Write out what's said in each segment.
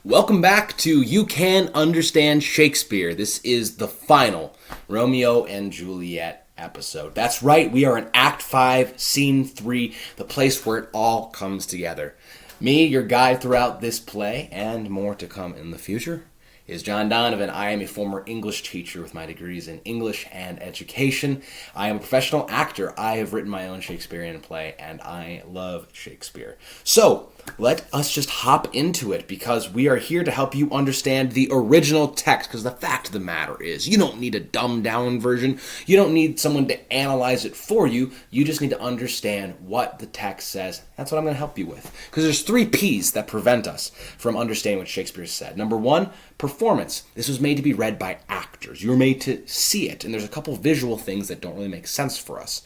Welcome back to You Can Understand Shakespeare. This is the final Romeo and Juliet episode. That's right, we are in Act 5, Scene 3, the place where it all comes together. Me, your guide throughout this play, and more to come in the future, is John Donovan. I am a former English teacher with my degrees in English and education. I am a professional actor. I have written my own Shakespearean play, and I love Shakespeare. So, let us just hop into it, because we are here to help you understand the original text, because the fact of the matter is, you don't need a dumbed-down version. You don't need someone to analyze it for you. You just need to understand what the text says. That's what I'm going to help you with, because there's 3 P's that prevent us from understanding what Shakespeare said. Number 1, performance. This was made to be read by actors. You were made to see it, and there's a couple visual things that don't really make sense for us.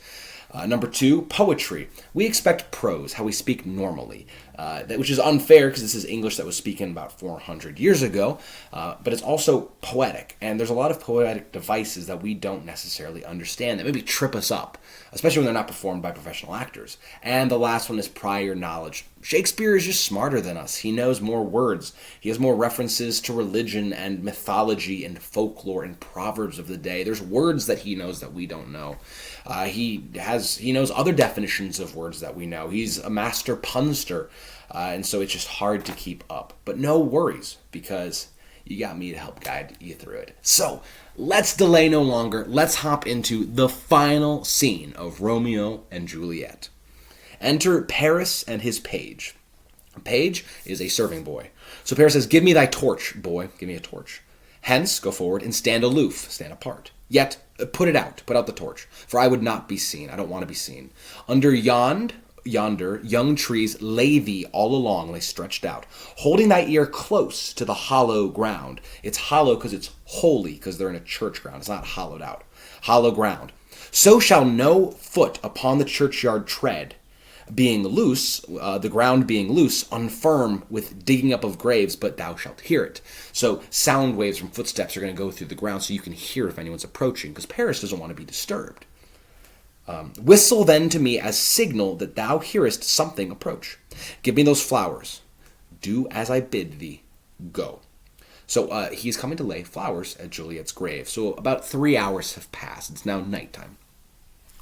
Number 2, poetry. We expect prose, how we speak normally, which is unfair because this is English that was spoken about 400 years ago, but it's also poetic, and there's a lot of poetic devices that we don't necessarily understand that maybe trip us up, especially when they're not performed by professional actors. And the last one is prior knowledge. Shakespeare is just smarter than us. He knows more words. He has more references to religion and mythology and folklore and proverbs of the day. There's words that he knows that we don't know. He knows other definitions of words that we know. He's a master punster, and so it's just hard to keep up. But no worries, because you got me to help guide you through it. So let's delay no longer. Let's hop into the final scene of Romeo and Juliet. Enter Paris and his page. A page is a serving boy. So Paris says, "Give me thy torch, boy. Give me a torch. Hence, go forward and stand aloof, stand apart. Yet, put it out, put out the torch, for I would not be seen. I don't want to be seen. Under yonder young trees lay thee all along, lay stretched out, holding thy ear close to the hollow ground." It's hollow because it's holy, because they're in a church ground. It's not hollowed out. Hollow ground. "So shall no foot upon the churchyard tread, being loose, the ground being loose, unfirm with digging up of graves, but thou shalt hear it." So sound waves from footsteps are going to go through the ground so you can hear if anyone's approaching, because Paris doesn't want to be disturbed. "Whistle then to me as signal that thou hearest something approach. Give me those flowers. Do as I bid thee. Go." So he's coming to lay flowers at Juliet's grave. So about 3 hours have passed. It's now nighttime.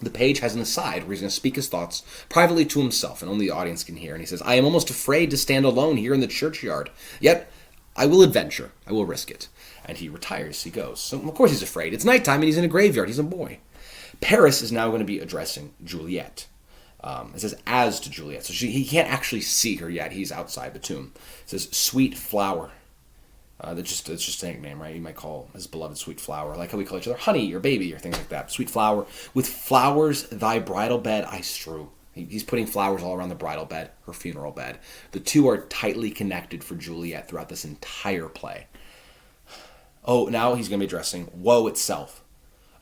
The page has an aside where he's going to speak his thoughts privately to himself, and only the audience can hear. And he says, "I am almost afraid to stand alone here in the churchyard. Yet I will adventure. I will risk it." And he retires. He goes. So of course he's afraid. It's nighttime and he's in a graveyard. He's a boy. Paris is now going to be addressing Juliet. It says, "as to Juliet." So he can't actually see her yet. He's outside the tomb. It says, "Sweet flower." That's just a nickname, right? You might call his beloved Sweet Flower, like how we call each other Honey or Baby or things like that. "Sweet flower, with flowers thy bridal bed I strew." He's putting flowers all around the bridal bed, her funeral bed. The two are tightly connected for Juliet throughout this entire play. Oh, now he's going to be addressing woe itself.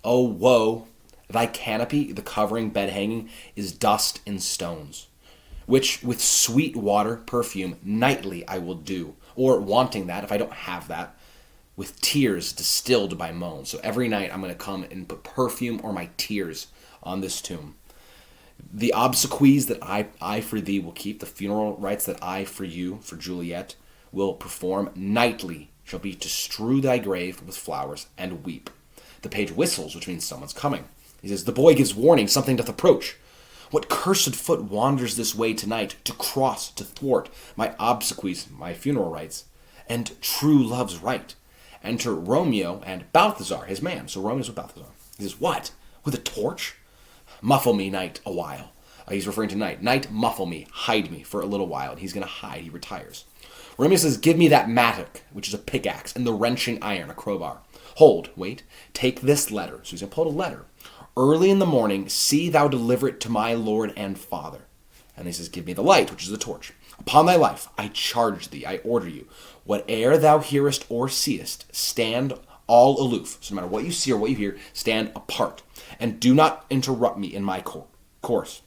"Oh, woe, thy canopy, the covering bed hanging, is dust and stones, which with sweet water, perfume, nightly I will do. Or wanting that, if I don't have that, with tears distilled by moans." So every night I'm going to come and put perfume or my tears on this tomb. "The obsequies that I for thee will keep, the funeral rites that I for you, for Juliet, will perform nightly shall be to strew thy grave with flowers and weep." The page whistles, which means someone's coming. He says, "The boy gives warning, something doth approach. What cursed foot wanders this way tonight, to cross, to thwart my obsequies, my funeral rites, and true love's right? Enter Romeo and Balthazar, his man." So Romeo's with Balthazar. He says, "What? With a torch? Muffle me, night, a while." He's referring to night. "Night, muffle me, hide me for a little while." And he's going to hide. He retires. Romeo says, "Give me that mattock," which is a pickaxe, "and the wrenching iron," a crowbar. "Hold, wait, take this letter." So he's going to pull out a letter. "Early in the morning, see thou deliver it to my lord and father." And he says, "Give me the light," which is the torch. "Upon thy life, I charge thee, I order you, whate'er thou hearest or seest, stand all aloof." So no matter what you see or what you hear, stand apart. "And do not interrupt me in my course.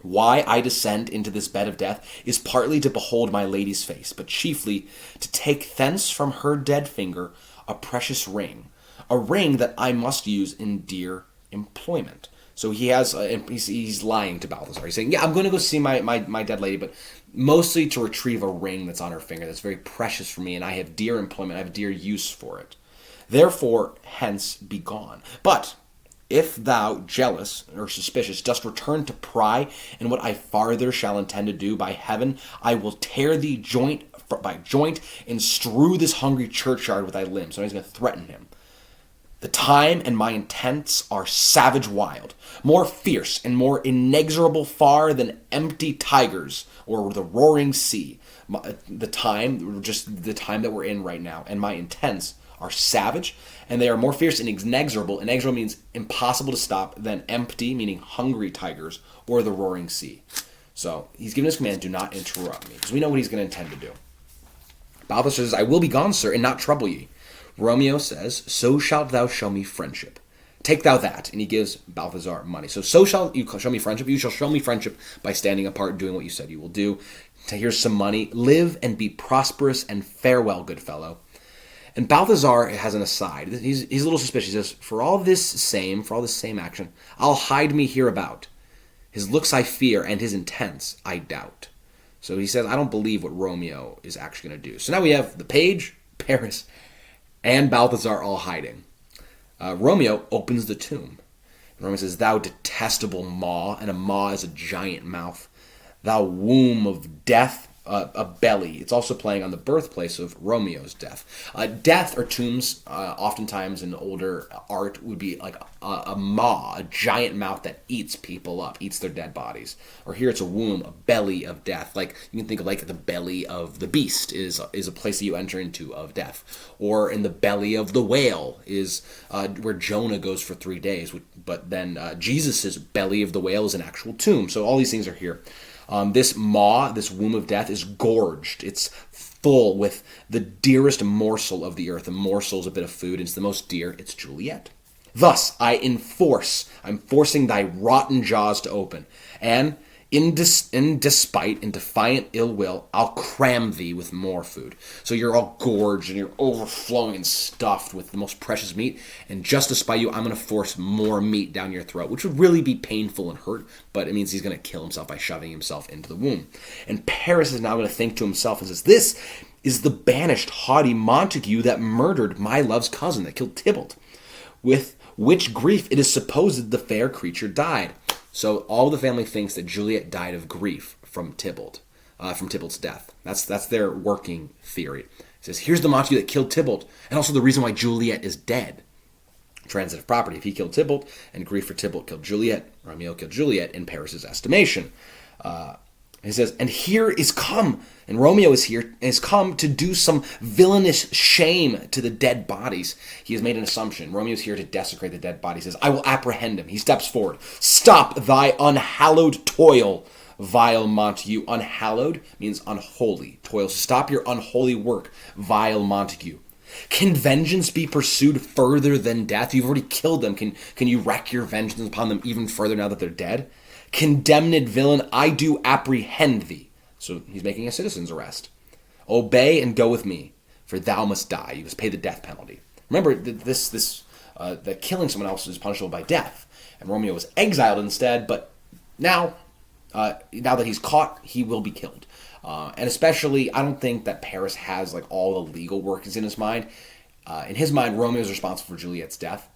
Why I descend into this bed of death is partly to behold my lady's face, but chiefly to take thence from her dead finger a precious ring, a ring that I must use in dear employment." So he has, he's lying to Balthazar. He's saying, yeah, I'm going to go see my dead lady, but mostly to retrieve a ring that's on her finger that's very precious for me, and I have dear employment, I have dear use for it. Therefore, hence, be gone. But if thou, jealous or suspicious, dost return to pry in what I farther shall intend to do, by heaven, I will tear thee joint by joint and strew this hungry churchyard with thy limbs. So he's going to threaten him. The time and my intents are savage wild, more fierce and more inexorable far than empty tigers or the roaring sea. The time that we're in right now, and my intents are savage, and they are more fierce and inexorable. Inexorable means impossible to stop, than empty, meaning hungry tigers, or the roaring sea. So he's given his command, do not interrupt me, because we know what he's going to intend to do. Balthazar says, I will be gone, sir, and not trouble ye. Romeo says, so shalt thou show me friendship. Take thou that. And he gives Balthazar money. So shall you show me friendship. You shall show me friendship by standing apart, doing what you said you will do. Here's some money. Live and be prosperous, and farewell, good fellow. And Balthazar has an aside. He's a little suspicious. He says, for all this same action, I'll hide me hereabout. His looks I fear, and his intents I doubt. So he says, I don't believe what Romeo is actually going to do. So now we have the page, Paris, and Balthazar all hiding. Romeo opens the tomb. Romeo says, thou detestable maw, and a maw is a giant mouth. Thou womb of death, a belly. It's also playing on the birthplace of Romeo's death. Death or tombs, oftentimes in older art, would be like a maw, a giant mouth that eats people up, eats their dead bodies. Or here it's a womb, a belly of death. Like you can think of like the belly of the beast is a place that you enter into of death. Or in the belly of the whale is where Jonah goes for 3 days. But then Jesus' belly of the whale is an actual tomb. So all these things are here. This maw, this womb of death, is gorged. It's full with the dearest morsel of the earth. A morsel is a bit of food. It's the most dear. It's Juliet. Thus, I'm forcing thy rotten jaws to open. And in despite, in defiant ill will, I'll cram thee with more food. So you're all gorged and you're overflowing and stuffed with the most precious meat. And just to spite you, I'm going to force more meat down your throat, which would really be painful and hurt, but it means he's going to kill himself by shoving himself into the womb. And Paris is now going to think to himself and says, this is the banished, haughty Montague that murdered my love's cousin, that killed Tybalt. With which grief it is supposed the fair creature died. So all the family thinks that Juliet died of grief from Tybalt's death. That's their working theory. It says, here's the Montague that killed Tybalt, and also the reason why Juliet is dead. Transitive property. If he killed Tybalt, and grief for Tybalt killed Juliet, Romeo killed Juliet in Paris's estimation. He says, and here is come, and Romeo is here, and is come to do some villainous shame to the dead bodies. He has made an assumption. Romeo is here to desecrate the dead bodies. He says, I will apprehend him. He steps forward. Stop thy unhallowed toil, vile Montague. Unhallowed means unholy. Toil. Stop your unholy work, vile Montague. Can vengeance be pursued further than death? You've already killed them. Can you wreak your vengeance upon them even further now that they're dead? Condemned villain, I do apprehend thee. So he's making a citizen's arrest. Obey and go with me, for thou must die. You must pay the death penalty. Remember, that killing someone else is punishable by death. And Romeo was exiled instead, but now that he's caught, he will be killed. And especially, I don't think that Paris has like all the legal workings in his mind. In his mind, Romeo is responsible for Juliet's death,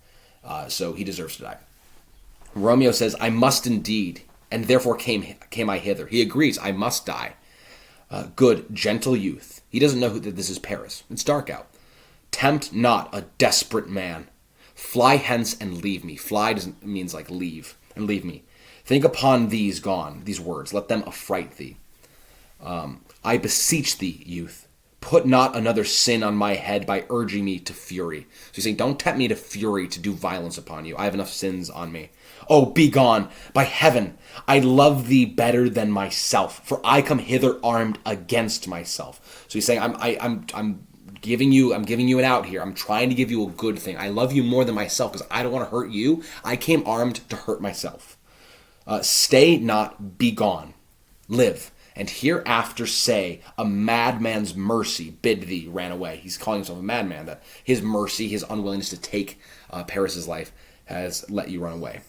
so he deserves to die. Romeo says, I must indeed, and therefore came I hither. He agrees, I must die. Good, gentle youth. He doesn't know that this is Paris. It's dark out. Tempt not a desperate man. Fly hence and leave me. Fly means like leave, and leave me. Think upon these words. Let them affright thee. I beseech thee, youth, put not another sin on my head by urging me to fury. So he's saying, don't tempt me to fury to do violence upon you. I have enough sins on me. Oh, be gone. By heaven, I love thee better than myself, for I come hither armed against myself. So he's saying, I'm giving you an out here. I'm trying to give you a good thing. I love you more than myself because I don't want to hurt you. I came armed to hurt myself. Stay not, be gone. Live. And hereafter say, a madman's mercy bid thee ran away. He's calling himself a madman, that his mercy, his unwillingness to take Paris's life has let you run away.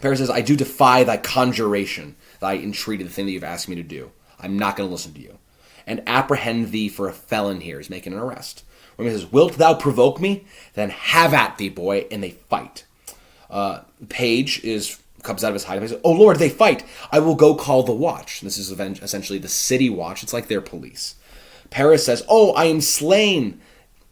Paris says, I do defy thy conjuration, thy entreaty, the thing that you've asked me to do. I'm not going to listen to you. And apprehend thee for a felon here. He's making an arrest. Romeo says, wilt thou provoke me? Then have at thee, boy. And they fight. Page comes out of his hiding place. Oh, Lord, they fight. I will go call the watch. This is essentially the city watch. It's like their police. Paris says, oh, I am slain.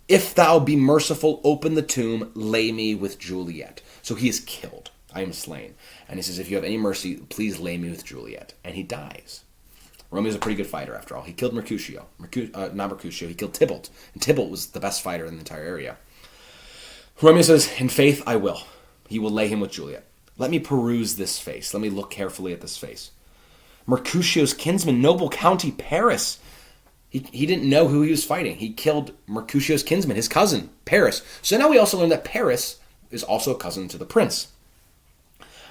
If thou be merciful, open the tomb, lay me with Juliet. So he is killed. I am slain. And he says, if you have any mercy, please lay me with Juliet. And he dies. Romeo's a pretty good fighter, after all. He killed Mercutio. Not Mercutio, he killed Tybalt. And Tybalt was the best fighter in the entire area. Romeo says, in faith, I will. He will lay him with Juliet. Let me peruse this face. Let me look carefully at this face. Mercutio's kinsman, noble county Paris. He didn't know who he was fighting. He killed Mercutio's kinsman, his cousin, Paris. So now we also learn that Paris is also a cousin to the prince.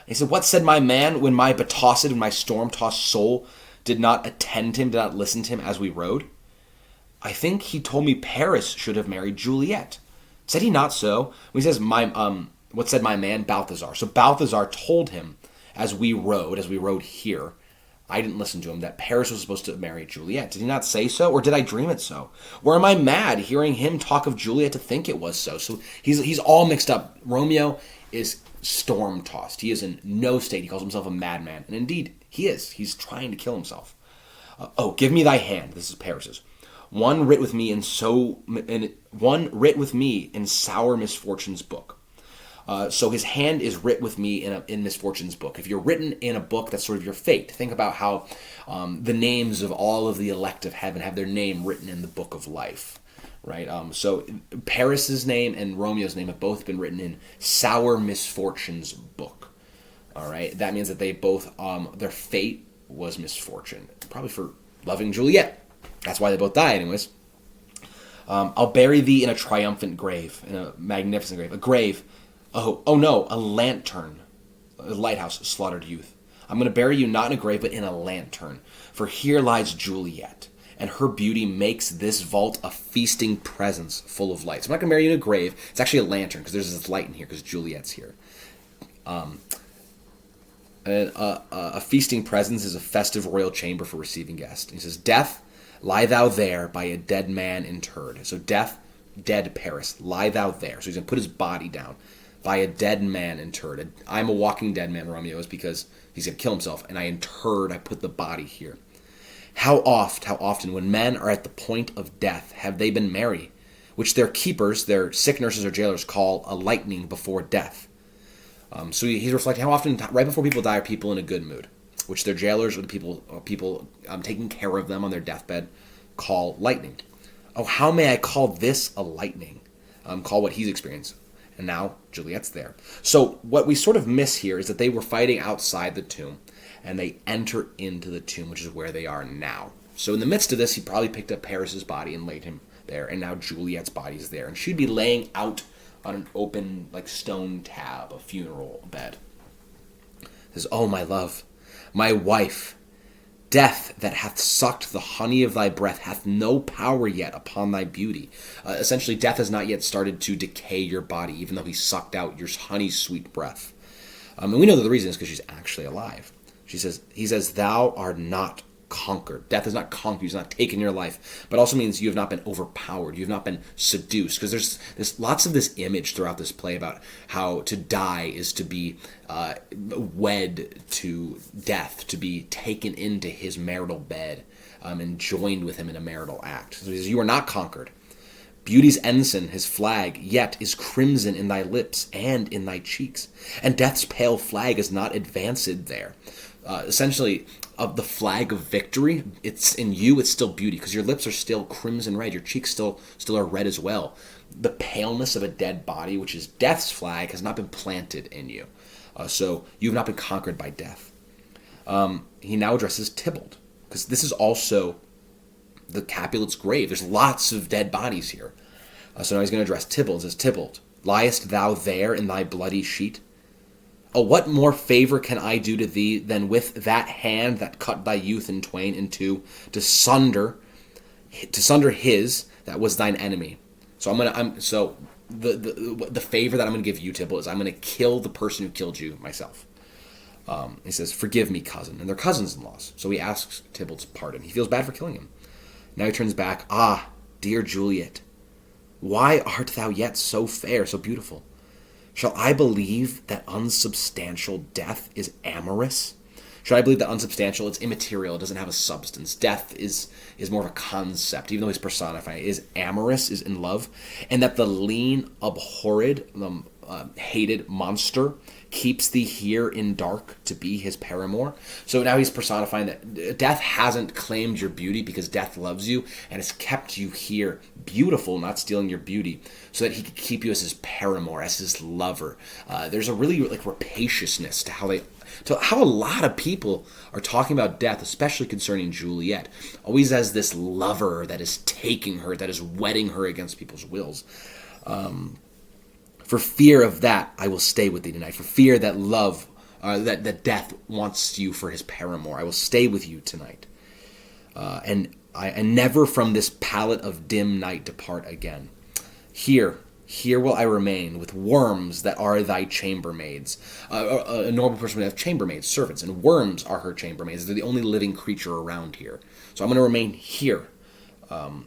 He said, what said my man when my betossed, my storm-tossed soul did not attend him, did not listen to him as we rode? I think he told me Paris should have married Juliet. Said he not so? When he says, what said my man? Balthazar. So Balthazar told him as we rode here, I didn't listen to him, that Paris was supposed to marry Juliet. Did he not say so? Or did I dream it so? Or am I mad hearing him talk of Juliet to think it was so? So he's all mixed up. Romeo is storm-tossed. He is in no state. He calls himself a madman. And indeed, he is. He's trying to kill himself. Give me thy hand. This is Paris's. One writ with me in sour misfortune's book. So his hand is writ with me in misfortune's book. If you're written in a book, that's sort of your fate. Think about how the names of all of the elect of heaven have their name written in the book of life, right? So Paris's name and Romeo's name have both been written in sour misfortune's book. All right, that means that they both their fate was misfortune, probably for loving Juliet. That's why they both die, anyways. I'll bury thee in a triumphant grave, in a magnificent grave, a grave. Oh no, a lantern, a lighthouse, slaughtered youth. I'm going to bury you not in a grave, but in a lantern. For here lies Juliet, and her beauty makes this vault a feasting presence full of light. So I'm not going to bury you in a grave. It's actually a lantern, because there's this light in here, because Juliet's here. A feasting presence is a festive royal chamber for receiving guests. He says, death, lie thou there by a dead man interred. So death, dead Paris, lie thou there. So he's going to put his body down by a dead man interred. I'm a walking dead man, Romeo is, because he's going to kill himself, and I put the body here. How often, when men are at the point of death, have they been merry, which their keepers, their sick nurses or jailers, call a lightning before death. So he's reflecting how often, right before people die, are people in a good mood, which their jailers or the people taking care of them on their deathbed call lightning. Oh, how may I call this a lightning? Call what he's experienced. And now Juliet's there. So what we sort of miss here is that they were fighting outside the tomb, and they enter into the tomb, which is where they are now. So in the midst of this, he probably picked up Paris's body and laid him there, and now Juliet's body is there, and she'd be laying out on an open, like, stone tab, a funeral bed. It says, oh, my love, my wife, death that hath sucked the honey of thy breath hath no power yet upon thy beauty. Essentially, death has not yet started to decay your body, even though he sucked out your honey-sweet breath. And we know that the reason is because she's actually alive. He says, thou art not conquered. Death has not conquered you, has not taken your life, but also means you have not been overpowered, you have not been seduced, because there's lots of this image throughout this play about how to die is to be wed to death, to be taken into his marital bed and joined with him in a marital act. So he says, you are not conquered. Beauty's ensign, his flag, yet is crimson in thy lips and in thy cheeks, and death's pale flag is not advanced there. Essentially, of the flag of victory, it's in you, it's still beauty, because your lips are still crimson red, your cheeks still are red as well. The paleness of a dead body, which is death's flag, has not been planted in you. So you have not been conquered by death. He now addresses Tybalt, because this is also the Capulet's grave. There's lots of dead bodies here. So now he's going to address Tybalt. He says, Tybalt, liest thou there in thy bloody sheet? Oh, what more favor can I do to thee than with that hand that cut thy youth in twain in two, to sunder his that was thine enemy? So the favor that I'm gonna give you, Tybalt, is I'm gonna kill the person who killed you myself. He says, "Forgive me, cousin." And they're cousins-in-laws. So he asks Tybalt's pardon. He feels bad for killing him. Now he turns back. "Ah, dear Juliet, why art thou yet so fair, so beautiful? Shall I believe that unsubstantial death is amorous? Should I believe that unsubstantial, it's immaterial, it doesn't have a substance? Death is more of a concept, even though he's personifying. Is amorous, is in love, and that the lean, abhorred, hated monster keeps thee here in dark to be his paramour." So now he's personifying that death hasn't claimed your beauty because death loves you and has kept you here beautiful, not stealing your beauty, so that he could keep you as his paramour, as his lover. There's a really rapaciousness to how a lot of people are talking about death, especially concerning Juliet, always as this lover that is taking her, that is wedding her against people's wills. For fear of that, I will stay with thee tonight. For fear that that death wants you for his paramour, I will stay with you tonight. And never from this pallet of dim night depart again. Here will I remain with worms that are thy chambermaids. A normal person would have chambermaids, servants, and worms are her chambermaids. They're the only living creature around here. So I'm going to remain here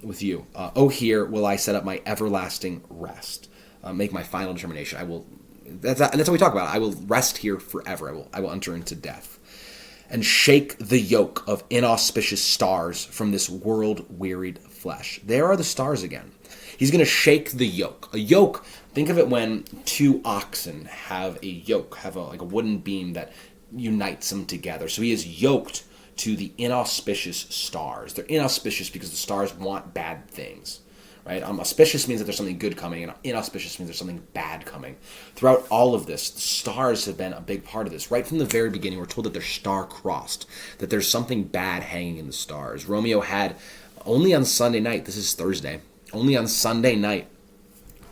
with you. Here will I set up my everlasting rest. Make my final determination. That's what we talk about. I will rest here forever. I will enter into death. And shake the yoke of inauspicious stars from this world-wearied flesh. There are the stars again. He's going to shake the yoke. A yoke, think of it when two oxen have a yoke, have a wooden beam that unites them together. So he is yoked to the inauspicious stars. They're inauspicious because the stars want bad things. Right? Auspicious means that there's something good coming, and inauspicious means there's something bad coming. Throughout all of this, the stars have been a big part of this. Right from the very beginning, we're told that they're star-crossed, that there's something bad hanging in the stars. Romeo had, only on Sunday night, this is Thursday, only on Sunday night,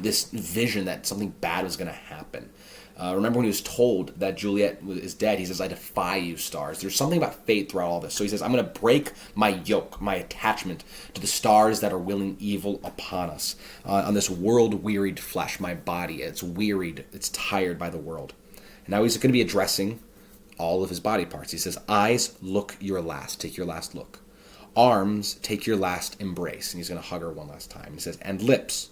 this vision that something bad was going to happen. Remember when he was told that Juliet is dead, he says, "I defy you, stars." There's something about fate throughout all this. So he says, "I'm going to break my yoke, my attachment to the stars that are willing evil upon us, on this world-wearied flesh, my body. It's wearied, it's tired by the world." And now he's going to be addressing all of his body parts. He says, "Eyes, look your last. Take your last look. Arms, take your last embrace." And he's going to hug her one last time. He says, "And lips,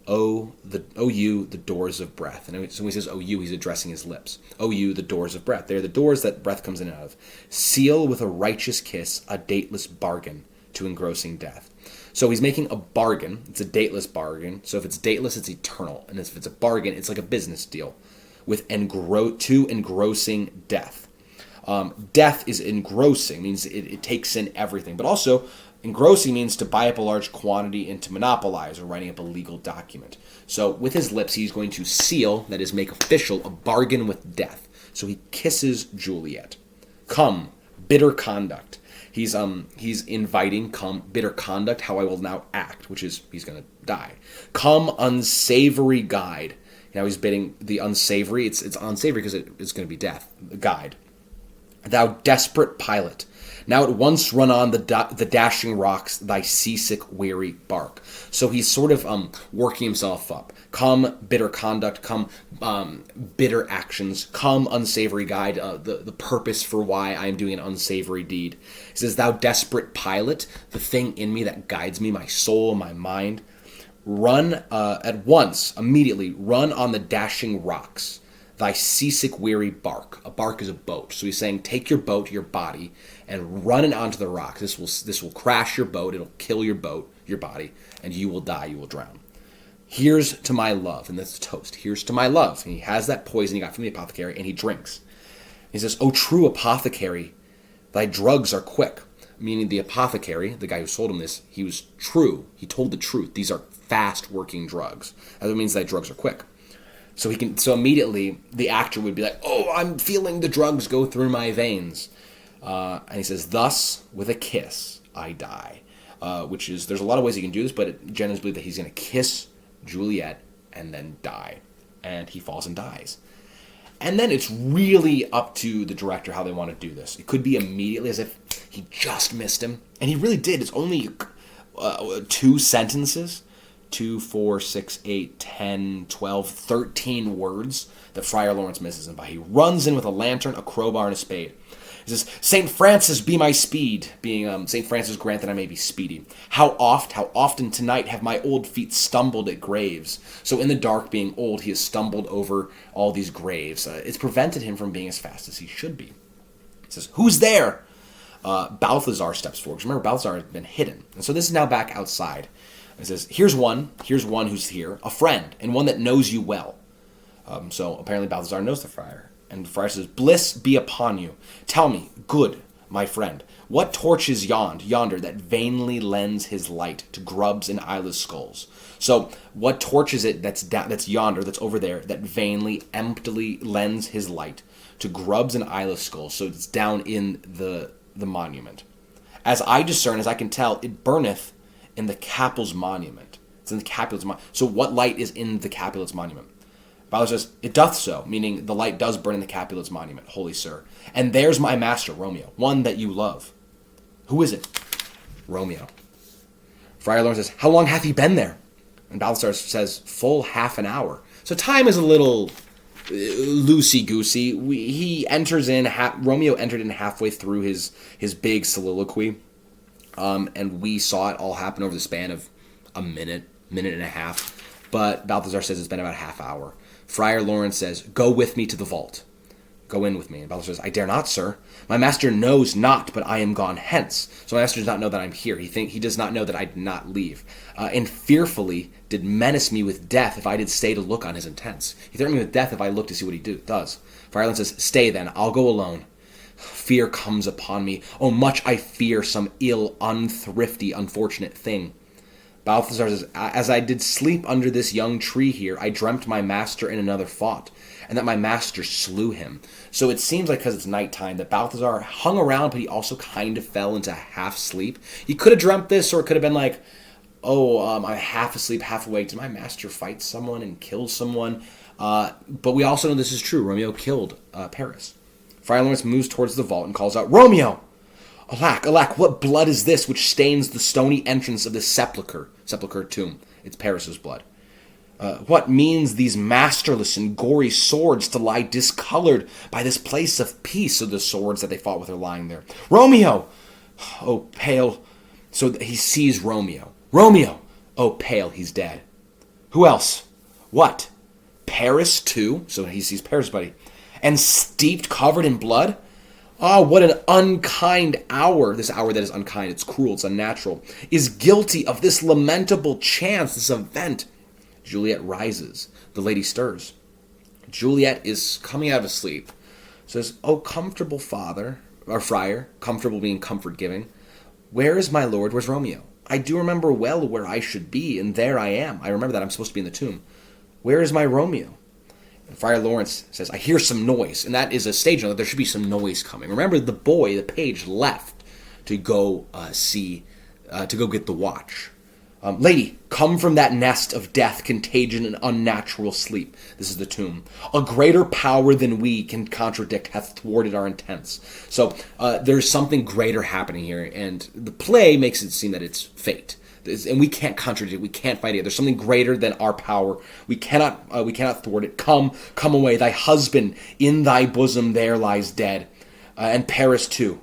O you, the doors of breath." And so when he says, "O you," he's addressing his lips. "O you, the doors of breath." They're the doors that breath comes in and out of. "Seal with a righteous kiss a dateless bargain to engrossing death." So he's making a bargain. It's a dateless bargain. So if it's dateless, it's eternal. And if it's a bargain, it's like a business deal with engrossing death. Death is engrossing, means it takes in everything. But also, engrossing means to buy up a large quantity and to monopolize, or writing up a legal document. So with his lips, he's going to seal, that is, make official, a bargain with death. So he kisses Juliet. "Come, bitter conduct." He's inviting, "Come, bitter conduct, how I will now act," which is he's going to die. "Come, unsavory guide." Now he's bidding the unsavory. It's unsavory because it's going to be death. Guide. "Thou desperate pilot, now at once run on the dashing rocks thy seasick weary bark." So he's sort of working himself up. "Come, bitter conduct. Come, bitter actions. Come, unsavory guide." The purpose for why I am doing an unsavory deed. He says, "Thou desperate pilot, the thing in me that guides me, my soul, my mind. Run at once, immediately, run on the dashing rocks thy seasick weary bark." A bark is a boat. So he's saying, take your boat, your body, and run it onto the rocks. This will crash your boat. It'll kill your boat, your body, and you will die. You will drown. "Here's to my love," and that's a toast. "Here's to my love." And he has that poison he got from the apothecary, and he drinks. He says, "O true apothecary, thy drugs are quick." Meaning the apothecary, the guy who sold him this, he was true. He told the truth. These are fast-working drugs. That means that drugs are quick. So immediately the actor would be like, "Oh, I'm feeling the drugs go through my veins." And he says, "Thus, with a kiss, I die." Which is, there's a lot of ways you can do this, but it generally is believed that he's going to kiss Juliet and then die. And he falls and dies. And then it's really up to the director how they want to do this. It could be immediately, as if he just missed him. And he really did. It's only 2 sentences. 2, 4, 6, 8, 10, 12, 13 words that Friar Lawrence misses him by. He runs in with a lantern, a crowbar, and a spade. He says, St. Francis be my speed, being St. Francis grant that I may be speedy. How often tonight have my old feet stumbled at graves. So in the dark, being old, he has stumbled over all these graves. It's prevented him from being as fast as he should be. He says, who's there? Balthazar steps forward. Because remember, Balthazar had been hidden. And so this is now back outside. He says, here's one who's here, a friend, and one that knows you well. So apparently Balthazar knows the friar. And the friar says, bliss be upon you. Tell me, good, my friend, what torch is yonder that vainly lends his light to grubs and eyeless skulls? So what torch is it that's yonder, that's over there, that vainly, emptily lends his light to grubs and eyeless skulls? So it's down in the monument. As I discern, as I can tell, it burneth in the Capul's monument. It's in the Capul's monument. So what light is in the Capul's monument? Balthazar says, it doth so, meaning the light does burn in the Capul's monument, holy sir. And there's my master, Romeo, one that you love. Who is it? Romeo. Friar Lawrence says, how long hath he been there? And Balthazar says, full half an hour. So time is a little loosey-goosey. Romeo entered in halfway through his big soliloquy, and we saw it all happen over the span of a minute and a half. But Balthazar says it's been about a half hour. Friar Lawrence says, go with me to the vault. Go in with me. And Balthazar says, I dare not, sir. My master knows not, but I am gone hence. So my master does not know that I'm here. He does not know that I did not leave. And fearfully did menace me with death if I did stay to look on his intents. He threatened me with death if I look to see what he does. Friar Lawrence says, stay then, I'll go alone. Fear comes upon me. Oh, much I fear some ill, unthrifty, unfortunate thing. Balthazar says, as I did sleep under this young tree here, I dreamt my master in another fought, and that my master slew him. So it seems like because it's nighttime that Balthazar hung around, but he also kind of fell into half sleep. He could have dreamt this, or it could have been like, I'm half asleep, half awake. Did my master fight someone and kill someone? But we also know this is true. Romeo killed Paris. Friar Lawrence moves towards the vault and calls out, Romeo! Alack, alack, what blood is this which stains the stony entrance of this sepulchre tomb? It's Paris's blood. What means these masterless and gory swords to lie discolored by this place of peace? So the swords that they fought with are lying there. Romeo! Oh, pale. So he sees Romeo. Romeo! Oh, pale, he's dead. Who else? What? Paris too? So he sees Paris, buddy. And steeped, covered in blood? Oh, what an unkind hour. This hour that is unkind, it's cruel, it's unnatural, is guilty of this lamentable chance, this event. Juliet rises. The lady stirs. Juliet is coming out of sleep. Says, oh, comfortable father, or friar, comfortable being comfort-giving, where is my lord? Where's Romeo? I do remember well where I should be, and there I am. I remember that I'm supposed to be in the tomb. Where is my Romeo? And Friar Lawrence says, I hear some noise. And that is a stage note that there should be some noise coming. Remember, the page left to go to go get the watch. Lady, come from that nest of death, contagion, and unnatural sleep. This is the tomb. A greater power than we can contradict hath thwarted our intents. So there's something greater happening here, and the play makes it seem that it's fate. And we can't contradict it. We can't fight it. There's something greater than our power. We cannot thwart it. Come away. Thy husband in thy bosom there lies dead, and Paris too.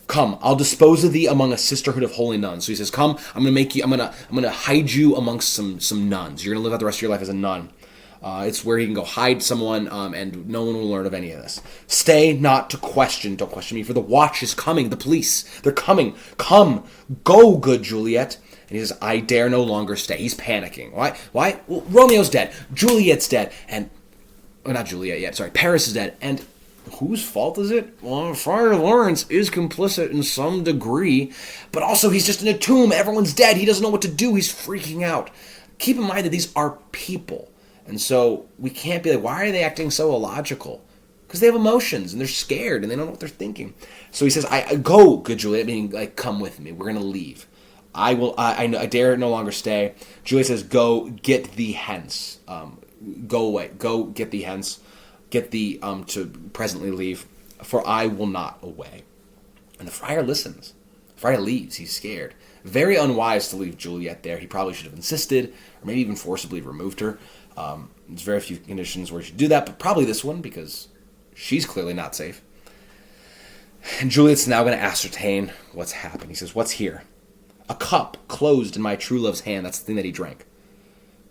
Come, I'll dispose of thee among a sisterhood of holy nuns. So he says, come, I'm gonna hide you amongst some nuns. You're gonna live out the rest of your life as a nun. It's where he can go hide someone, and no one will learn of any of this. Stay not to question. Don't question me, for the watch is coming. The police, they're coming. Come, go, good Juliet. And he says, I dare no longer stay. He's panicking. Why? Well, Romeo's dead. Juliet's dead. Not Juliet yet. Sorry, Paris is dead. And whose fault is it? Well, Friar Lawrence is complicit in some degree, but also he's just in a tomb. Everyone's dead. He doesn't know what to do. He's freaking out. Keep in mind that these are people. And so we can't be like, why are they acting so illogical? Because they have emotions and they're scared and they don't know what they're thinking. So he says, I go, good Juliet, meaning like, come with me. We're going to leave. I dare no longer stay. Juliet says, go get thee hence. Go away. Go get thee hence. Get thee to presently leave, for I will not away. And the friar listens. Friar leaves. He's scared. Very unwise to leave Juliet there. He probably should have insisted, or maybe even forcibly removed her. There's very few conditions where you should do that, but probably this one, because she's clearly not safe. And Juliet's now going to ascertain what's happened. He says, "What's here?" "A cup closed in my true love's hand." That's the thing that he drank.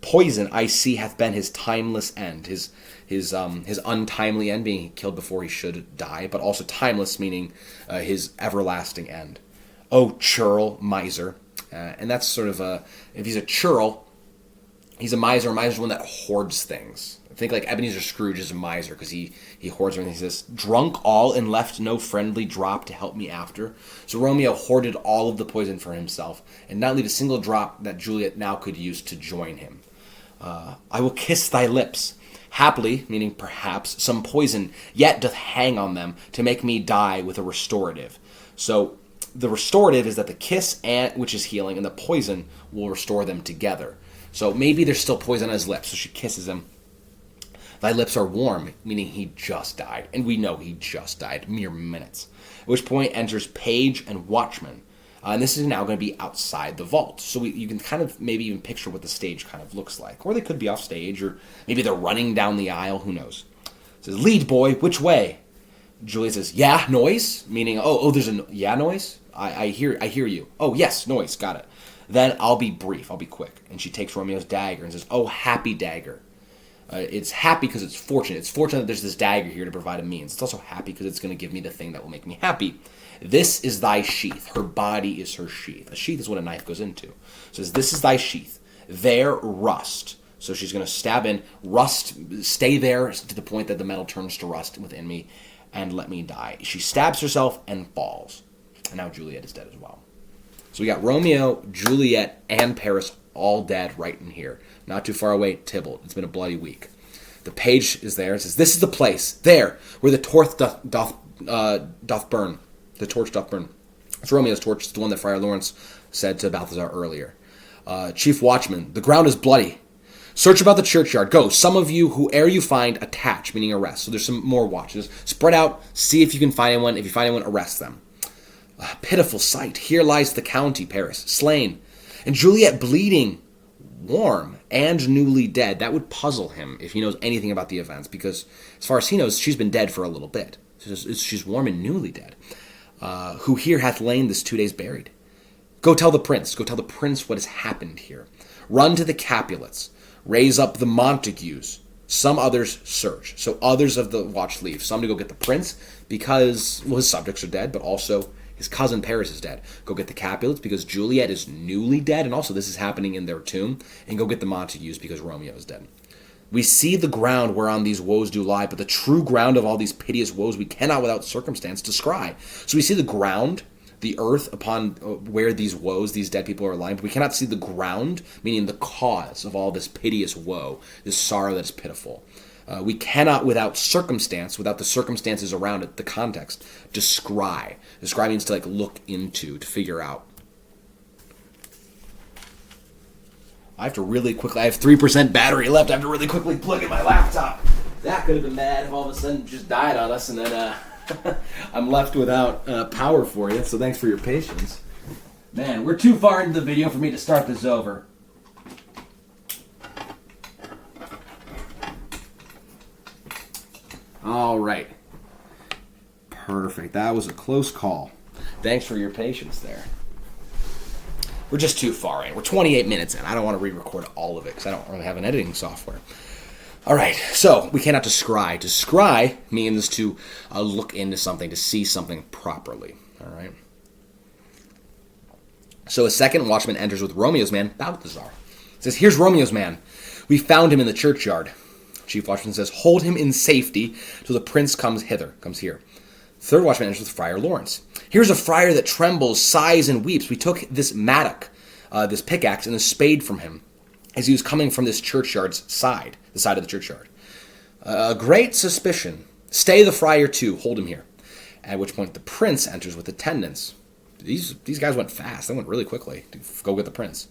"Poison, I see, hath been his timeless end." His untimely end, being killed before he should die, but also timeless, meaning his everlasting end. "Oh, churl, miser." And that's sort of if he's a churl, he's a miser. A miser's one that hoards things. I think like Ebenezer Scrooge is a miser because he hoards everything. He says, "Drunk all and left no friendly drop to help me after." So Romeo hoarded all of the poison for himself and not leave a single drop that Juliet now could use to join him. "I will kiss thy lips. Haply," meaning perhaps, "some poison yet doth hang on them to make me die with a restorative." So the restorative is that the kiss, which is healing, and the poison will restore them together. So maybe there's still poison on his lips, so she kisses him. "Thy lips are warm," meaning he just died. And we know he just died, mere minutes. At which point enters page and watchman. And this is now going to be outside the vault. So you can kind of maybe even picture what the stage kind of looks like. Or they could be off stage, or maybe they're running down the aisle, who knows. It says, "Lead, boy, which way?" Juliet says, "Yeah, noise," meaning, oh, there's a yeah noise? I hear you. "Oh, yes, noise, got it. Then I'll be brief, I'll be quick." And she takes Romeo's dagger and says, "Oh, happy dagger." It's happy because it's fortunate. It's fortunate that there's this dagger here to provide a means. It's also happy because it's going to give me the thing that will make me happy. "This is thy sheath." Her body is her sheath. A sheath is what a knife goes into. So it says, "This is thy sheath. There rust." So she's going to stab in, rust, stay there to the point that the metal turns to rust within me, and let me die. She stabs herself and falls. And now Juliet is dead as well. So we got Romeo, Juliet, and Paris all dead right in here. Not too far away, Tybalt. It's been a bloody week. The page is there. It says, "This is the place, there, where the torch doth burn." The torch doth burn. It's Romeo's torch. It's the one that Friar Lawrence said to Balthazar earlier. "Chief watchman, the ground is bloody. Search about the churchyard. Go, some of you, whoe'er you find, attach," meaning arrest. So there's some more watches. Spread out, see if you can find anyone. If you find anyone, arrest them. Pitiful sight. Here lies the county, Paris, slain, and Juliet bleeding, warm, and newly dead. That would puzzle him if he knows anything about the events, because as far as he knows, she's been dead for a little bit. She's warm and newly dead. "Who here hath lain this 2 days buried? Go tell the prince. Go tell the prince what has happened here. Run to the Capulets. Raise up the Montagues. Some others search." So others of the watch leave. Some to go get the prince because, well, his subjects are dead, but also his cousin Paris is dead. Go get the Capulets because Juliet is newly dead, and also this is happening in their tomb. And go get the Montagues because Romeo is dead. "We see the ground whereon these woes do lie, but the true ground of all these piteous woes we cannot without circumstance descry." So we see the ground, the earth upon where these woes, these dead people are lying, but we cannot see the ground, meaning the cause of all this piteous woe, this sorrow that is pitiful. We cannot without circumstance, without the circumstances around it, the context, descry. Descry means to like look into, to figure out. I have 3% battery left. I have to really quickly plug in my laptop. That could have been bad if all of a sudden it just died on us and then I'm left without power for you. So thanks for your patience. Man, we're too far into the video for me to start this over. All right. Perfect. That was a close call. Thanks for your patience there. We're just too far in. We're 28 minutes in. I don't want to re-record all of it because I don't really have an editing software. All right. So we cannot descry. Descry means to look into something, to see something properly. All right. So a second watchman enters with Romeo's man, Balthazar. It says, "Here's Romeo's man. We found him in the churchyard." Chief watchman says, "Hold him in safety till the prince comes here." Third watchman enters with Friar Lawrence. "Here's a friar that trembles, sighs, and weeps. We took this mattock, this pickaxe, and a spade from him as he was coming from this churchyard's side, the side of the churchyard. A great suspicion. Stay the friar too. Hold him here." At which point the prince enters with attendants. These guys went fast. They went really quickly to go get the prince.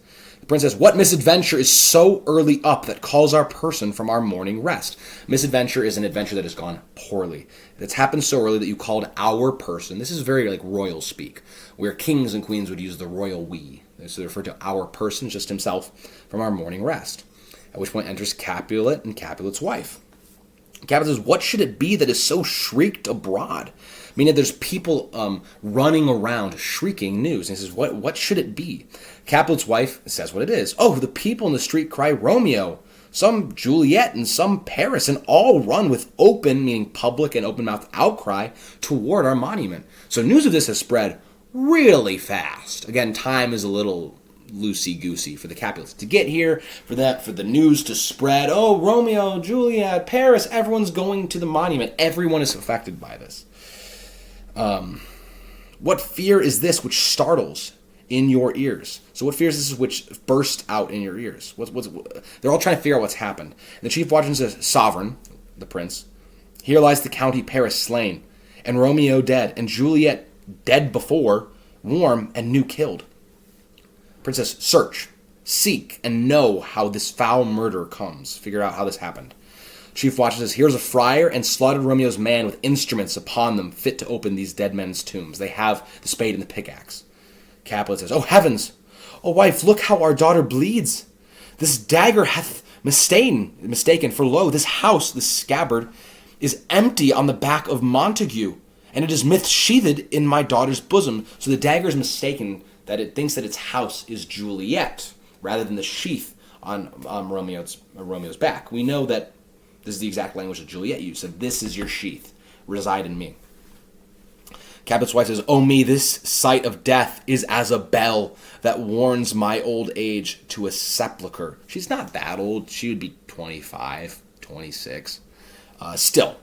The prince says, what misadventure is so early up that calls our person from our morning rest? Misadventure is an adventure that has gone poorly. It's happened so early that you called our person. This is very like royal speak, where kings and queens would use the royal we. So they refer to our person, just himself, from our morning rest. At which point enters Capulet and Capulet's wife. Capulet says, what should it be that is so shrieked abroad? Meaning there's people running around shrieking news. And he says, what should it be? Capulet's wife says what it is. Oh, the people in the street cry Romeo, some Juliet, and some Paris, and all run with open, meaning public and open-mouthed outcry toward our monument. So news of this has spread really fast. Again, time is a little loosey-goosey for the Capulets to get here, for the news to spread. Oh, Romeo, Juliet, Paris, everyone's going to the monument. Everyone is affected by this. What fear is this which startles in your ears? So what fear is this which bursts out in your ears? They're all trying to figure out what's happened. And the chief watchman says, Sovereign, the prince, here lies the county Paris slain, and Romeo dead, and Juliet dead before, warm and new killed. Princess, search, seek, and know how this foul murder comes. Figure out how this happened. Chief watchman says, here's a friar and slaughtered Romeo's man with instruments upon them fit to open these dead men's tombs. They have the spade and the pickaxe. Capulet says, oh heavens! Oh wife, look how our daughter bleeds. This dagger hath mistaken, for lo, this house, this scabbard, is empty on the back of Montague, and it is missheathed in my daughter's bosom. So the dagger is mistaken, that it thinks that its house is Juliet, rather than the sheath on Romeo's back. We know that this is the exact language that Juliet used. So this is your sheath. Reside in me. Capulet's wife says, oh me, this sight of death is as a bell that warns my old age to a sepulchre. She's not that old. She would be 25, 26. Still,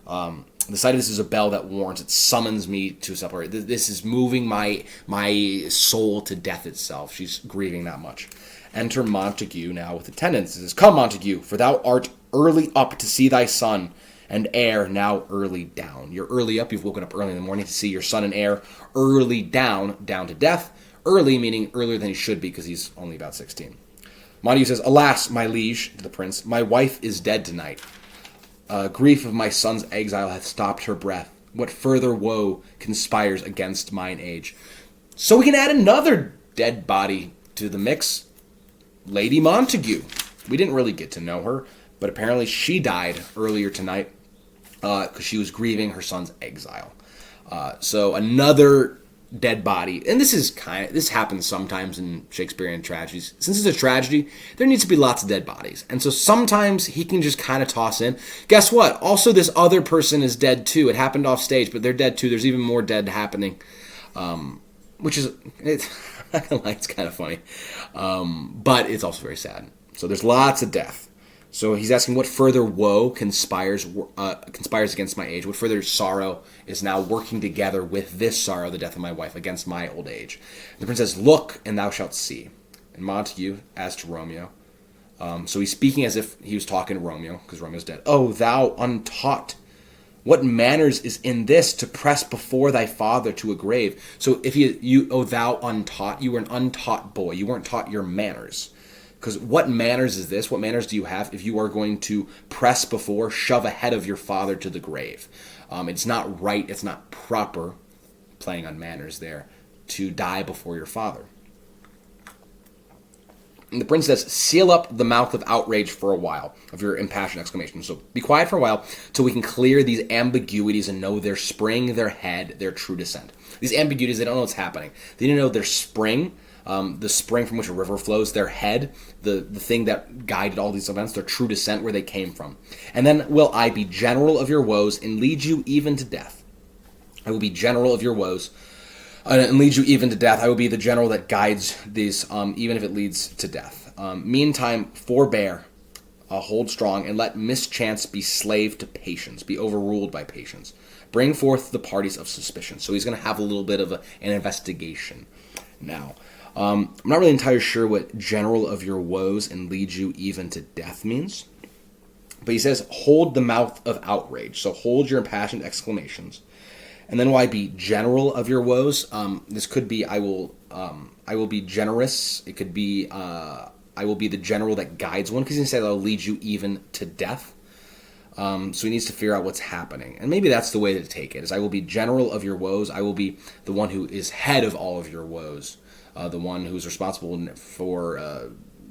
the sight of this is a bell that warns. It summons me to a sepulchre. This is moving my soul to death itself. She's grieving that much. Enter Montague now with attendants. It says, come, Montague, for thou art early up to see thy son and heir now early down. You're early up. You've woken up early in the morning to see your son and heir early down to death. Early meaning earlier than he should be because he's only about 16. Montague says, alas, my liege, to the prince, my wife is dead tonight. Grief of my son's exile hath stopped her breath. What further woe conspires against mine age? So we can add another dead body to the mix. Lady Montague. We didn't really get to know her, but apparently she died earlier tonight because she was grieving her son's exile. So another dead body, and this happens sometimes in Shakespearean tragedies. Since it's a tragedy, there needs to be lots of dead bodies, and so sometimes he can just kind of toss in. Guess what? Also, this other person is dead too. It happened off stage, but they're dead too. There's even more dead happening, which is it's kind of funny, but it's also very sad. So there's lots of death. So he's asking what further woe conspires against my age, what further sorrow is now working together with this sorrow, the death of my wife, against my old age. And the prince says, look, and thou shalt see. And Montague, as to Romeo, so he's speaking as if he was talking to Romeo, because Romeo's dead. Oh, thou untaught, what manners is in this to press before thy father to a grave? So if oh, thou untaught, you were an untaught boy. You weren't taught your manners. Because what manners is this? What manners do you have if you are going to press before, shove ahead of your father to the grave? It's not right, it's not proper, playing on manners there, to die before your father. And the prince says, seal up the mouth of outrage for a while, of your impassioned exclamation. So be quiet for a while till we can clear these ambiguities and know their spring, their head, their true descent. These ambiguities, they don't know what's happening. They didn't know their spring, the spring from which a river flows, their head, the thing that guided all these events, their true descent, where they came from. And then will I be general of your woes and lead you even to death. I will be general of your woes and lead you even to death. I will be the general that guides these, even if it leads to death. Meantime, forbear, hold strong, and let mischance be slave to patience, be overruled by patience. Bring forth the parties of suspicion. So he's going to have a little bit of an investigation now. I'm not really entirely sure what general of your woes and lead you even to death means. But he says, hold the mouth of outrage. So hold your impassioned exclamations. And then will I be general of your woes? This could be I will be generous. It could be I will be the general that guides one, because he said I'll lead you even to death. So he needs to figure out what's happening. And maybe that's the way to take it, is I will be general of your woes. I will be the one who is head of all of your woes. The one who's responsible for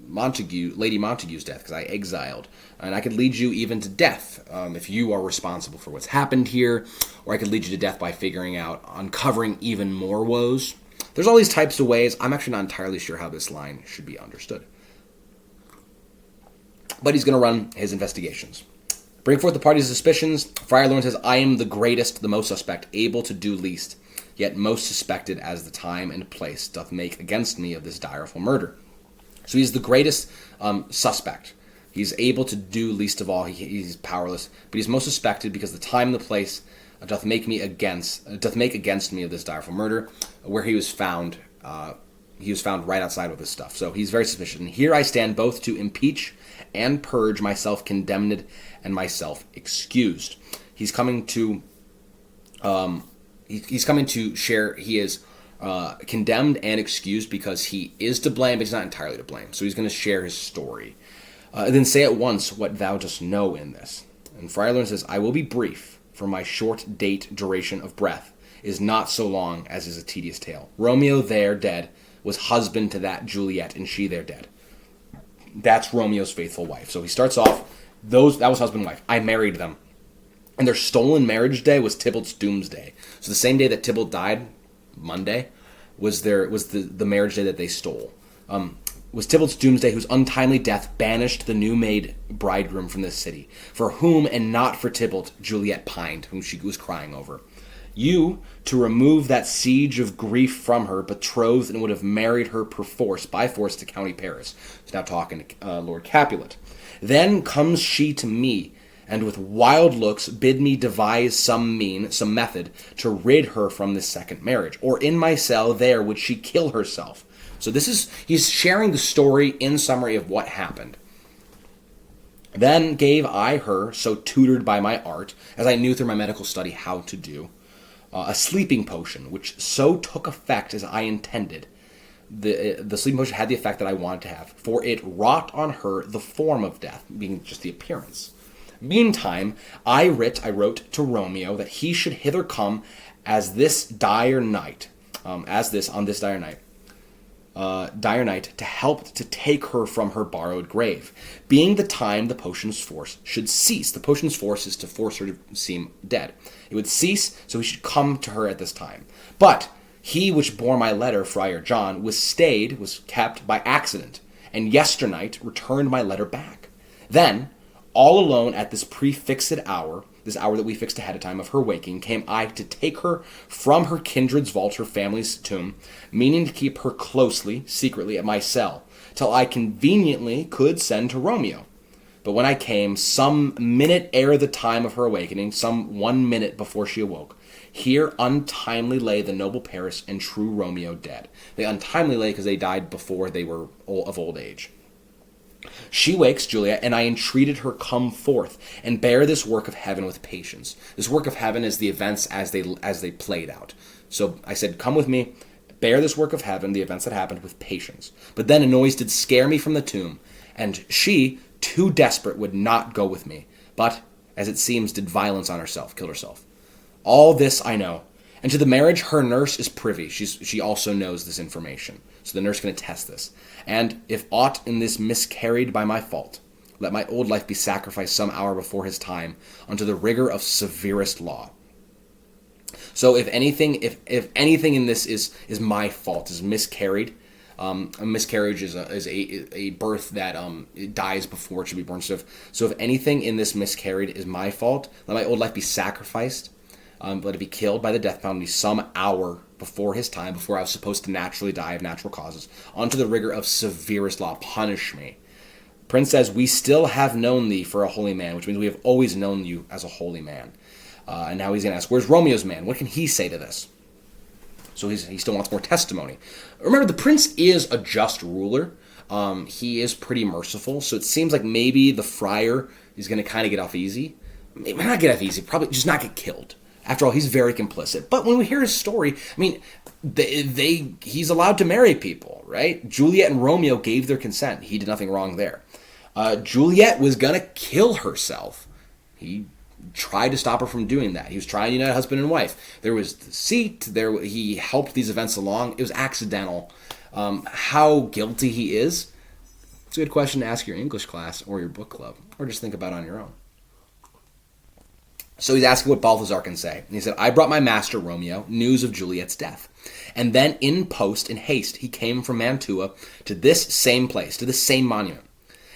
Lady Montague's death, because I exiled. And I could lead you even to death if you are responsible for what's happened here. Or I could lead you to death by uncovering even more woes. There's all these types of ways. I'm actually not entirely sure how this line should be understood. But he's going to run his investigations. Bring forth the party's suspicions. Friar Lawrence says, I am the greatest, the most suspect, able to do least, yet most suspected as the time and place doth make against me of this direful murder. So he's the greatest suspect. He's able to do least of all. He's powerless, but he's most suspected because the time and the place doth make against me of this direful murder, where he was found. He was found right outside with this stuff. So he's very suspicious. And here I stand both to impeach and purge, myself condemned and myself excused. He's coming to share. He is condemned and excused because he is to blame, but he's not entirely to blame. So he's going to share his story. And then say at once what thou dost know in this. And Friar Lawrence says, I will be brief, for my short duration of breath is not so long as is a tedious tale. Romeo there dead was husband to that Juliet, and she there dead. That's Romeo's faithful wife. So he starts off, that was husband and wife. I married them. And their stolen marriage day was Tybalt's doomsday. So the same day that Tybalt died, Monday, was the marriage day that they stole. Was Tybalt's doomsday, whose untimely death banished the new-made bridegroom from this city, for whom and not for Tybalt Juliet pined, whom she was crying over. You, to remove that siege of grief from her, betrothed and would have married her by force to County Paris. He's now talking to Lord Capulet. Then comes she to me, and with wild looks bid me devise some method to rid her from this second marriage. Or in my cell there would she kill herself. So he's sharing the story in summary of what happened. Then gave I her, so tutored by my art, as I knew through my medical study how to do, a sleeping potion, which so took effect as I intended. The sleeping potion had the effect that I wanted to have, for it wrought on her the form of death, being just the appearance. Meantime, I wrote to Romeo that he should hither come on this dire night, to help to take her from her borrowed grave, being the time the potion's force should cease. The potion's force is to force her to seem dead. It would cease, so he should come to her at this time. But he which bore my letter, Friar John, was kept by accident, and yesternight returned my letter back. Then, all alone at this prefixed hour, this hour that we fixed ahead of time of her waking, came I to take her from her kindred's vault, her family's tomb, meaning to keep her closely, secretly, at my cell, till I conveniently could send to Romeo. But when I came, some minute ere the time of her awakening, some 1 minute before she awoke, here untimely lay the noble Paris and true Romeo dead. They untimely lay because they died before they were of old age. She wakes, Juliet, and I entreated her come forth and bear this work of heaven with patience. This work of heaven is the events as they played out. So I said, come with me, bear this work of heaven, the events that happened, with patience. But then a noise did scare me from the tomb, and she, too desperate, would not go with me, but, as it seems, did violence on herself, killed herself. All this I know. And to the marriage, her nurse is privy. She also knows this information. So the nurse can attest this. And if aught in this miscarried by my fault, let my old life be sacrificed some hour before his time unto the rigor of severest law. So if anything in this is my fault, is miscarried, a miscarriage is a birth that it dies before it should be born. So if anything in this miscarried is my fault, let my old life be sacrificed. Let it be killed by the death penalty some hour before his time, before I was supposed to naturally die of natural causes, unto the rigor of severest law. Punish me. Prince says, we still have known thee for a holy man, which means we have always known you as a holy man. And now he's going to ask, where's Romeo's man? What can he say to this? So he still wants more testimony. Remember, the prince is a just ruler. He is pretty merciful, so it seems like maybe the friar is going to kind of get off easy. Maybe not get off easy, probably just not get killed. After all, he's very complicit. But when we hear his story, I mean, he's allowed to marry people, right? Juliet and Romeo gave their consent. He did nothing wrong there. Juliet was going to kill herself. He tried to stop her from doing that. He was trying to unite husband and wife. There was deceit. He helped these events along. It was accidental. How guilty he is, it's a good question to ask your English class or your book club, or just think about on your own. So he's asking what Balthazar can say. And he said, I brought my master, Romeo, news of Juliet's death. And then in post, in haste, he came from Mantua to this same place, to this same monument.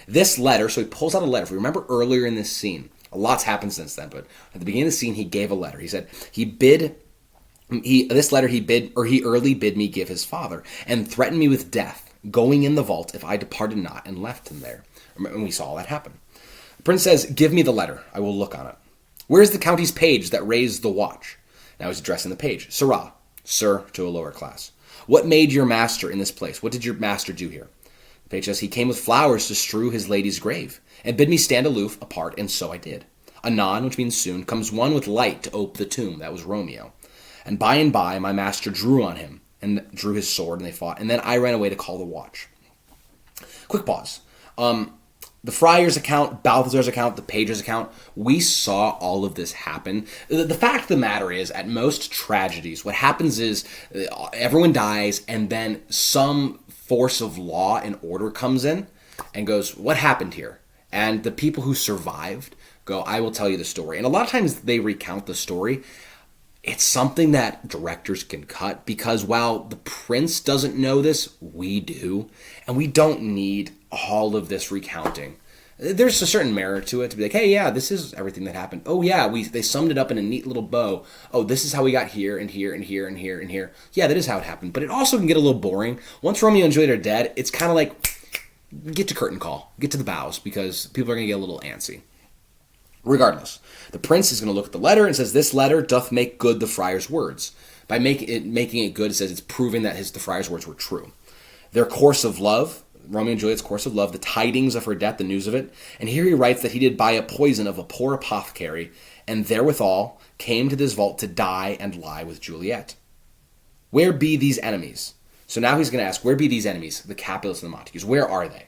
This letter, so he pulls out a letter. If we remember earlier in this scene, a lot's happened since then, but at the beginning of the scene, he gave a letter. He said, he early bid me give his father, and threatened me with death, going in the vault if I departed not, and left him there. And we saw all that happen. The prince says, give me the letter, I will look on it. Where's the county's page that raised the watch? Now he's addressing the page. Sirrah, sir, to a lower class. What made your master in this place? What did your master do here? The page says, he came with flowers to strew his lady's grave, and bid me stand aloof, apart, and so I did. Anon, which means soon, comes one with light to ope the tomb. That was Romeo. And by my master drew on him, and drew his sword, and they fought. And then I ran away to call the watch. Quick pause. The friar's account, Balthazar's account, the page's account, we saw all of this happen. The fact of the matter is, at most tragedies, what happens is everyone dies, and then some force of law and order comes in and goes, what happened here? And the people who survived go, I will tell you the story. And a lot of times they recount the story. It's something that directors can cut, because while the prince doesn't know this, we do. And we don't need all of this recounting. There's a certain merit to it to be like, hey, yeah, this is everything that happened. Oh, yeah, they summed it up in a neat little bow. Oh, this is how we got here and here and here and here and here. Yeah, that is how it happened. But it also can get a little boring. Once Romeo and Juliet are dead, it's kind of like, get to curtain call. Get to the bows, because people are going to get a little antsy. Regardless, the prince is going to look at the letter and says, this letter doth make good the friar's words. By making it good, it says it's proving that the friar's words were true. Their course of love, Romeo and Juliet's course of love, the tidings of her death, the news of it. And here he writes that he did buy a poison of a poor apothecary, and therewithal came to this vault to die and lie with Juliet. Where be these enemies? So now he's going to ask, where be these enemies? The Capulets and the Montagues. Where are they?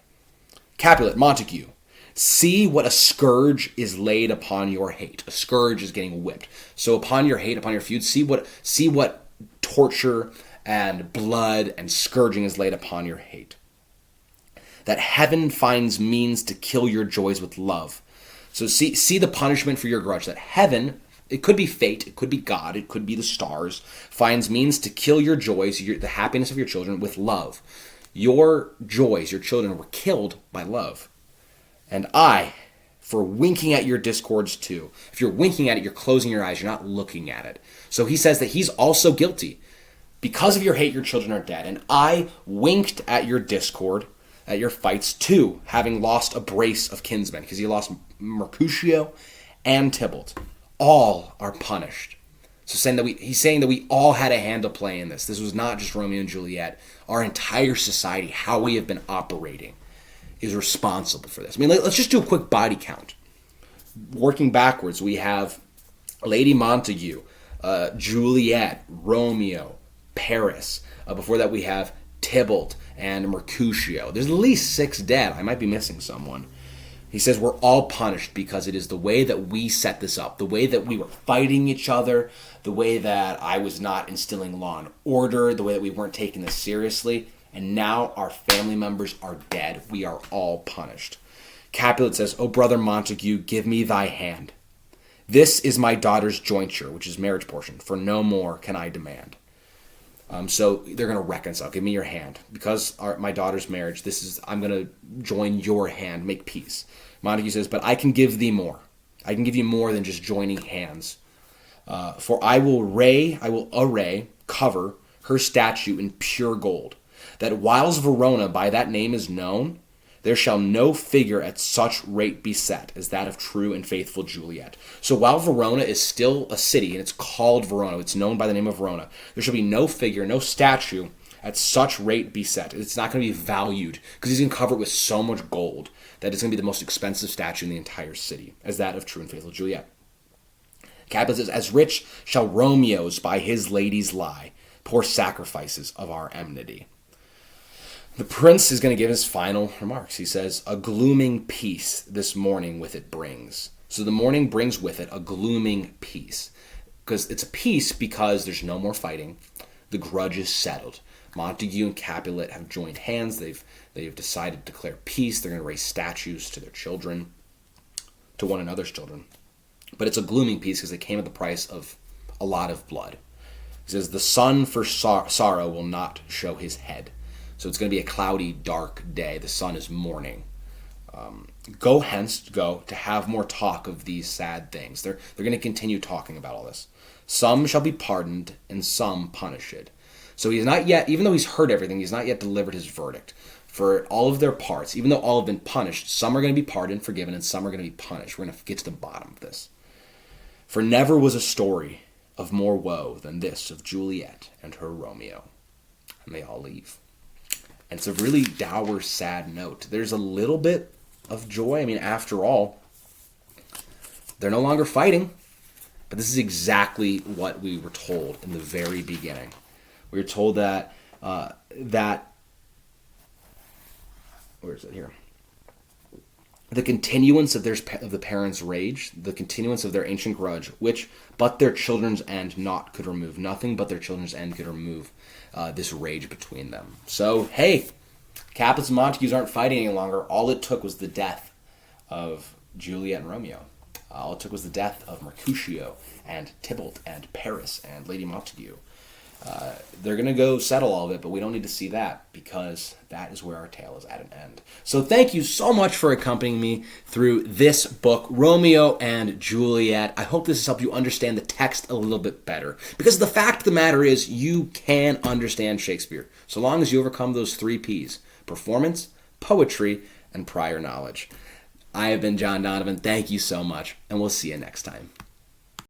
Capulet, Montague. See what a scourge is laid upon your hate. A scourge is getting whipped. So upon your hate, upon your feud, see what torture and blood and scourging is laid upon your hate. That heaven finds means to kill your joys with love. So see the punishment for your grudge. That heaven, it could be fate, it could be God, it could be the stars, finds means to kill your joys, the happiness of your children with love. Your joys, your children, were killed by love. And I, for winking at your discords too. If you're winking at it, you're closing your eyes. You're not looking at it. So he says that he's also guilty. Because of your hate, your children are dead. And I winked at your discord, at your fights too, having lost a brace of kinsmen. Because he lost Mercutio and Tybalt. All are punished. So he's saying that we all had a hand to play in this. This was not just Romeo and Juliet. Our entire society, how we have been operating, is responsible for this. I mean, let's just do a quick body count. Working backwards, we have Lady Montague, Juliet, Romeo, Paris. Before that, we have Tybalt and Mercutio. There's at least 6 dead. I might be missing someone. He says we're all punished because it is the way that we set this up, the way that we were fighting each other, the way that I was not instilling law and order, the way that we weren't taking this seriously. And now our family members are dead. We are all punished. Capulet says, O brother Montague, give me thy hand. This is my daughter's jointure, which is marriage portion, for no more can I demand. So they're going to reconcile. Give me your hand. Because my daughter's marriage, I'm going to join your hand, make peace. Montague says, but I can give thee more. I can give you more than just joining hands. For I will cover her statue in pure gold, that whiles Verona by that name is known, there shall no figure at such rate be set as that of true and faithful Juliet. So while Verona is still a city, and it's called Verona, it's known by the name of Verona, there shall be no figure, no statue at such rate be set. It's not going to be valued, because he's going to cover it with so much gold that it's going to be the most expensive statue in the entire city, as that of true and faithful Juliet. Capulet says, as rich shall Romeo's by his ladies lie, poor sacrifices of our enmity. The prince is going to give his final remarks. He says, a glooming peace this morning with it brings. So the morning brings with it a glooming peace. Because it's a peace because there's no more fighting. The grudge is settled. Montague and Capulet have joined hands. They've decided to declare peace. They're going to raise statues to their children, to one another's children. But it's a glooming peace because it came at the price of a lot of blood. He says, the sun for sorrow will not show his head. So it's going to be a cloudy, dark day. The sun is mourning. Go hence, go, to have more talk of these sad things. They're going to continue talking about all this. Some shall be pardoned, and some punished. So he's not yet, even though he's heard everything, he's not yet delivered his verdict. For all of their parts, even though all have been punished, some are going to be pardoned, forgiven, and some are going to be punished. We're going to get to the bottom of this. For never was a story of more woe than this of Juliet and her Romeo. And they all leave. And it's a really dour, sad note. There's a little bit of joy. I mean, after all, they're no longer fighting. But this is exactly what we were told in the very beginning. We were told that, where is it here? The continuance of the parents' rage, the continuance of their ancient grudge, which but their children's end not could remove. Nothing but their children's end could remove this rage between them. So, hey, Capulets and Montagues aren't fighting any longer. All it took was the death of Juliet and Romeo. All it took was the death of Mercutio and Tybalt and Paris and Lady Montague. They're going to go settle all of it, but we don't need to see that because that is where our tale is at an end. So thank you so much for accompanying me through this book, Romeo and Juliet. I hope this has helped you understand the text a little bit better, because the fact of the matter is you can understand Shakespeare so long as you overcome those 3 P's: performance, poetry, and prior knowledge. I have been John Donovan. Thank you so much, and we'll see you next time.